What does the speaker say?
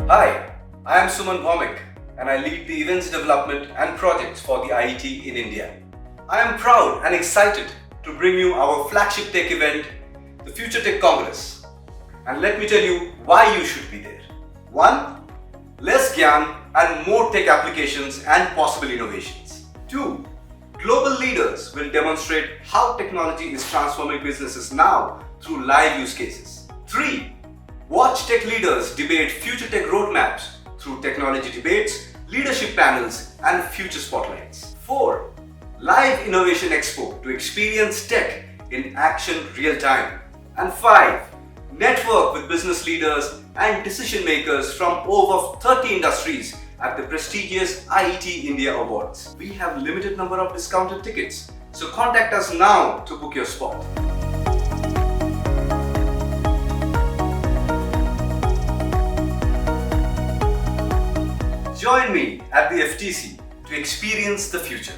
Hi, I am Suman Bhowmick and I lead the events development and projects for the IET in India. I am proud and excited to bring you our flagship tech event, the Future Tech Congress. And let me tell you why you should be there. 1. Less gyan and more tech applications and possible innovations. 2. Global leaders will demonstrate how technology is transforming businesses now through live use cases. 3. Watch tech leaders debate future tech roadmaps through technology debates, leadership panels, and future spotlights. 4. Live Innovation Expo to experience tech in action real time. And 5. Network with business leaders and decision makers from over 30 industries at the prestigious IET India Awards. We have limited number of discounted tickets, so contact us now to book your spot. Join me at the FTC to experience the future.